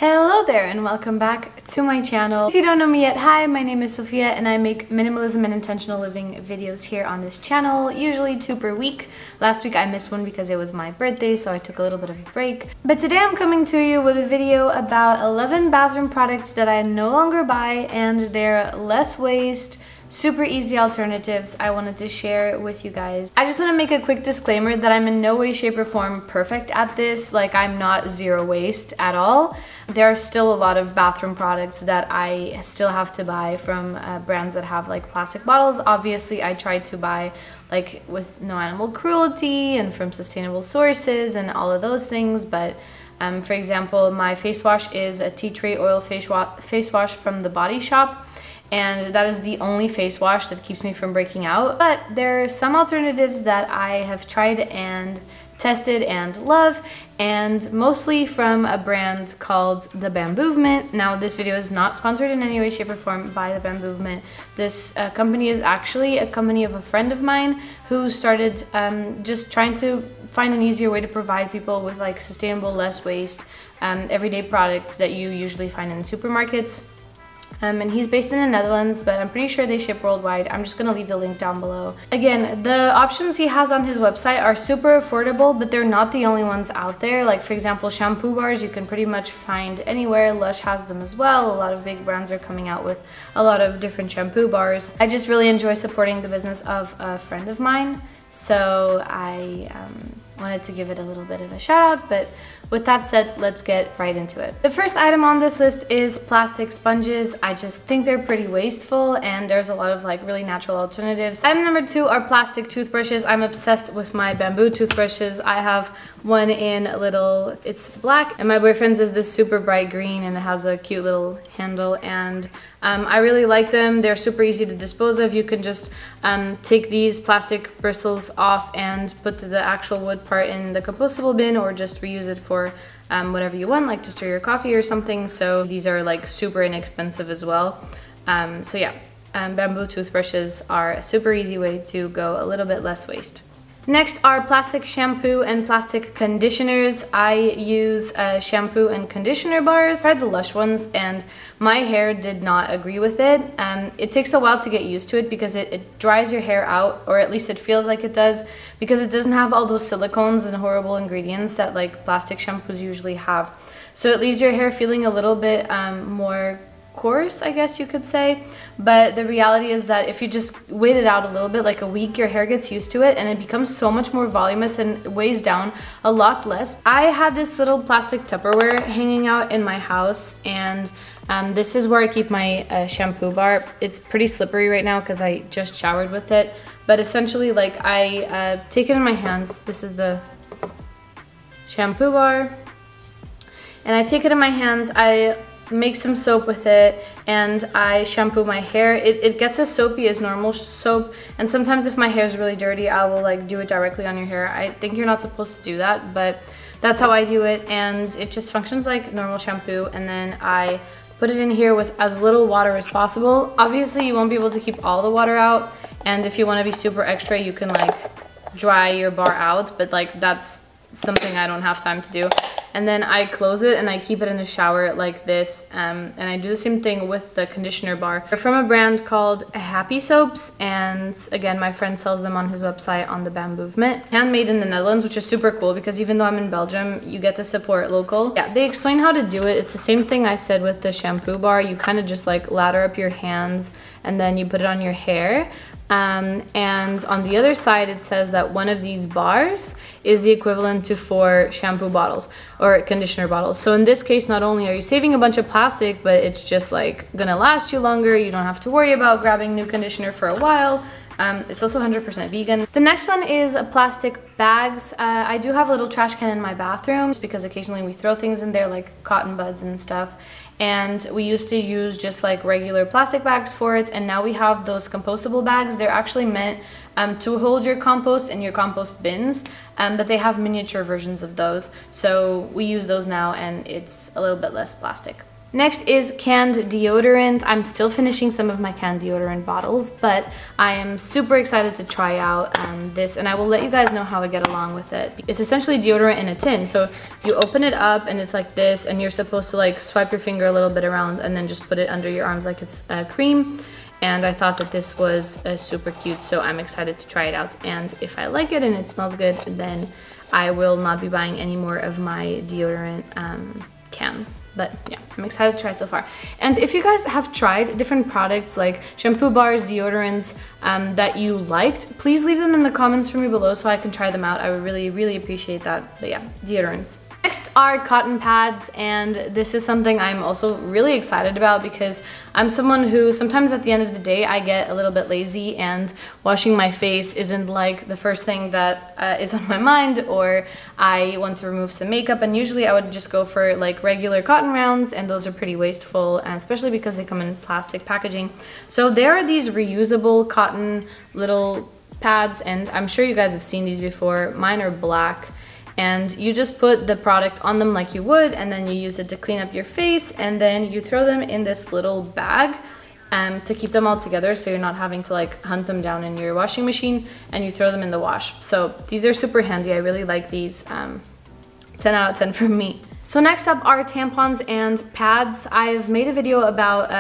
Hello there and welcome back to my channel. If you don't know me yet, hi, my name is Sofia and I make minimalism and intentional living videos here on this channel, usually 2 per week. Last week I missed one because it was my birthday, so I took a little bit of a break. But today I'm coming to you with a video about 11 bathroom products that I no longer buy, and they're less waste, super easy alternatives I wanted to share with you guys. I just want to make a quick disclaimer that I'm in no way, shape, or form perfect at this. Like, I'm not zero waste at all. There are still a lot of bathroom products that I still have to buy from brands that have like plastic bottles. Obviously, I try to buy like with no animal cruelty and from sustainable sources and all of those things, but for example, my face wash is a tea tree oil face wash from the Body Shop. And that is the only face wash that keeps me from breaking out. But there are some alternatives that I have tried and tested and love, and mostly from a brand called The Bamboovement. Now, this video is not sponsored in any way, shape, or form by The Bamboovement. This company is actually a company of a friend of mine who started just trying to find an easier way to provide people with like sustainable, less waste, everyday products that you usually find in supermarkets. And he's based in the Netherlands, but I'm pretty sure they ship worldwide. I'm just gonna leave the link down below. Again, the options he has on his website are super affordable, but they're not the only ones out there. Like, for example, shampoo bars you can pretty much find anywhere. Lush has them as well. A lot of big brands are coming out with a lot of different shampoo bars. I just really enjoy supporting the business of a friend of mine, so I wanted to give it a little bit of a shout out. But with that said, let's get right into it. The first item on this list is plastic sponges. I just think they're pretty wasteful, and there's a lot of like really natural alternatives. Item number 2 are plastic toothbrushes. I'm obsessed with my bamboo toothbrushes. I have one in a little, it's black, and my boyfriend's is this super bright green, and it has a cute little handle, and I really like them. They're super easy to dispose of. You can just take these plastic bristles off and put the actual wood part in the compostable bin, or just reuse it for whatever you want, like to stir your coffee or something. So these are like super inexpensive as well. So yeah, bamboo toothbrushes are a super easy way to go a little bit less waste. Next are plastic shampoo and plastic conditioners. I use shampoo and conditioner bars. I tried the Lush ones and my hair did not agree with it. It takes a while to get used to it because it dries your hair out, or at least it feels like it does, because it doesn't have all those silicones and horrible ingredients that like plastic shampoos usually have. So it leaves your hair feeling a little bit more coarse, I guess you could say. But the reality is that if you just wait it out a little bit, like a week, your hair gets used to it and it becomes so much more voluminous and weighs down a lot less. I had this little plastic Tupperware hanging out in my house, and this is where I keep my shampoo bar. It's pretty slippery right now because I just showered with it, but essentially like I take it in my hands. This is the shampoo bar, and I take it in my hands, I make some soap with it, and I shampoo my hair. It gets as soapy as normal soap, and sometimes if my hair is really dirty, I will like do it directly on your hair. I think you're not supposed to do that, but that's how I do it, and it just functions like normal shampoo. And then I put it in here with as little water as possible. Obviously you won't be able to keep all the water out, and if you want to be super extra, you can like dry your bar out, but like that's something I don't have time to do. And then I close it and I keep it in the shower like this, and I do the same thing with the conditioner bar. They're from a brand called Happy Soaps, and again, my friend sells them on his website on The Bamboovement. Handmade in the Netherlands, which is super cool because even though I'm in Belgium, you get to support local. Yeah, they explain how to do it. It's the same thing I said with the shampoo bar. You kind of just like lather up your hands and then you put it on your hair. And on the other side it says that one of these bars is the equivalent to 4 shampoo bottles or conditioner bottles. So in this case, not only are you saving a bunch of plastic, but it's just like gonna last you longer. You don't have to worry about grabbing new conditioner for a while. It's also 100% vegan. The next one is plastic bags. I do have a little trash can in my bathroom because occasionally we throw things in there like cotton buds and stuff. And we used to use just like regular plastic bags for it, and now we have those compostable bags. They're actually meant to hold your compost in your compost bins, but they have miniature versions of those. So we use those now, and it's a little bit less plastic. Next is canned deodorant. I'm still finishing some of my canned deodorant bottles, but I am super excited to try out this, and I will let you guys know how I get along with it. It's essentially deodorant in a tin, so you open it up and it's like this, and you're supposed to like swipe your finger a little bit around and then just put it under your arms like it's cream. And I thought that this was super cute, so I'm excited to try it out. And if I like it and it smells good, then I will not be buying any more of my deodorant cans. But yeah, I'm excited to try it so far. And if you guys have tried different products like shampoo bars, deodorants that you liked, please leave them in the comments for me below so I can try them out. I would really appreciate that. But yeah, deodorants. Next are cotton pads, and this is something I'm also really excited about because I'm someone who sometimes at the end of the day I get a little bit lazy and washing my face isn't like the first thing that is on my mind, or I want to remove some makeup, and usually I would just go for like regular cotton rounds, and those are pretty wasteful, and especially because they come in plastic packaging. So there are these reusable cotton little pads, and I'm sure you guys have seen these before. Mine are black. And you just put the product on them like you would, and then you use it to clean up your face, and then you throw them in this little bag to keep them all together so you're not having to like hunt them down in your washing machine, and you throw them in the wash. So these are super handy. I really like these. 10 out of 10 from me. So next up are tampons and pads. I've made a video about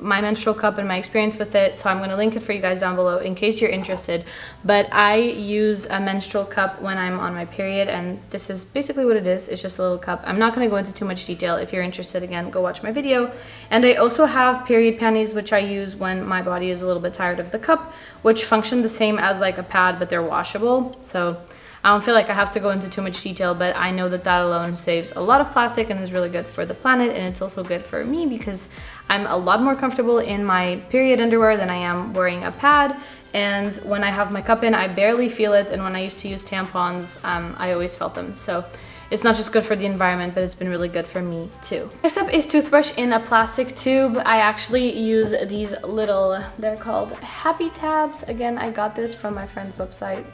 my menstrual cup and my experience with it, so I'm going to link it for you guys down below in case you're interested. But I use a menstrual cup when I'm on my period, and this is basically what it is. It's just a little cup. I'm not going to go into too much detail. If you're interested, again, go watch my video. And I also have period panties, which I use when my body is a little bit tired of the cup, which function the same as like a pad, but they're washable. So I don't feel like I have to go into too much detail, but I know that that alone saves a lot of plastic and is really good for the planet, and it's also good for me because I'm a lot more comfortable in my period underwear than I am wearing a pad. And when I have my cup in, I barely feel it, and when I used to use tampons, I always felt them. So it's not just good for the environment, but it's been really good for me too. Next up is toothbrush in a plastic tube. I actually use these little, they're called Happy Tabs. Again, I got this from my friend's website.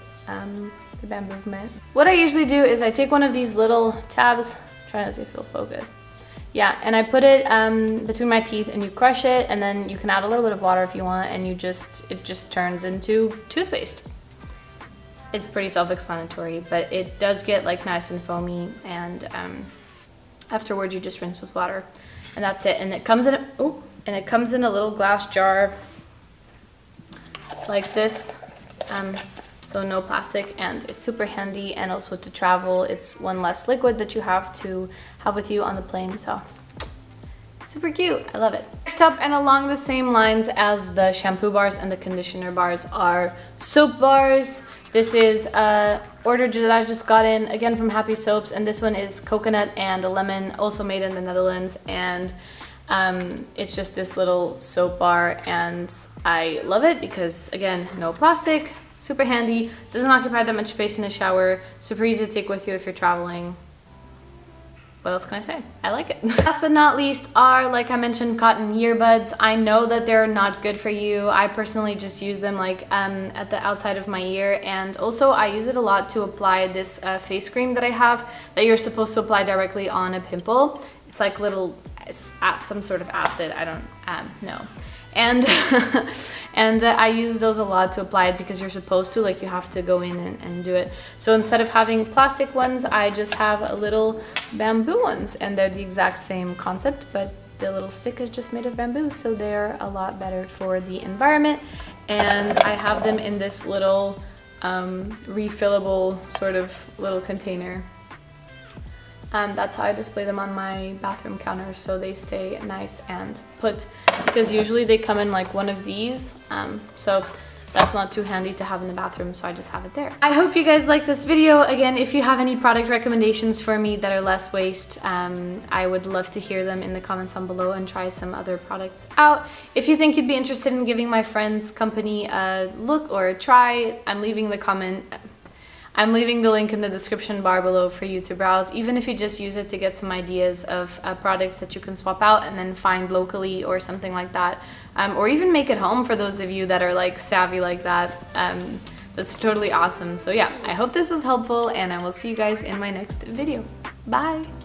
The bamboo movement. What I usually do is I take one of these little tabs, trying to see if it'll focus. Yeah, and I put it between my teeth, and you crush it, and then you can add a little bit of water if you want, and it just turns into toothpaste. It's pretty self-explanatory, but it does get like nice and foamy, and afterwards you just rinse with water, and that's it. And it comes in a little glass jar like this. So no plastic, and it's super handy, and also to travel, it's one less liquid that you have to have with you on the plane, so super cute. I love it. Next up, and along the same lines as the shampoo bars and the conditioner bars, are soap bars. This is a order that I just got in, again from Happy Soaps, and this one is coconut and a lemon, also made in the Netherlands, and it's just this little soap bar, and I love it because, again, no plastic. Super handy, doesn't occupy that much space in the shower, super easy to take with you if you're traveling. What else can I say? I like it. Last but not least are, like I mentioned, cotton earbuds. I know that they're not good for you. I personally just use them like at the outside of my ear, and also I use it a lot to apply this face cream that I have that you're supposed to apply directly on a pimple. It's like little, it's some sort of acid, I don't know. And and I use those a lot to apply it because you're supposed to, like, you have to go in and do it. So instead of having plastic ones, I just have a little bamboo ones, and they're the exact same concept, but the little stick is just made of bamboo, so they're a lot better for the environment. And I have them in this little refillable sort of little container. That's how I display them on my bathroom counter, so they stay nice and put, because usually they come in like one of these, so that's not too handy to have in the bathroom, so I just have it there. I hope you guys like this video. Again, if you have any product recommendations for me that are less waste, I would love to hear them in the comments down below and try some other products out. If you think you'd be interested in giving my friend's company a look or a try, I'm leaving the link in the description bar below for you to browse, even if you just use it to get some ideas of products that you can swap out and then find locally or something like that, or even make it home for those of you that are like savvy like that. That's totally awesome. So yeah, I hope this was helpful, and I will see you guys in my next video. Bye!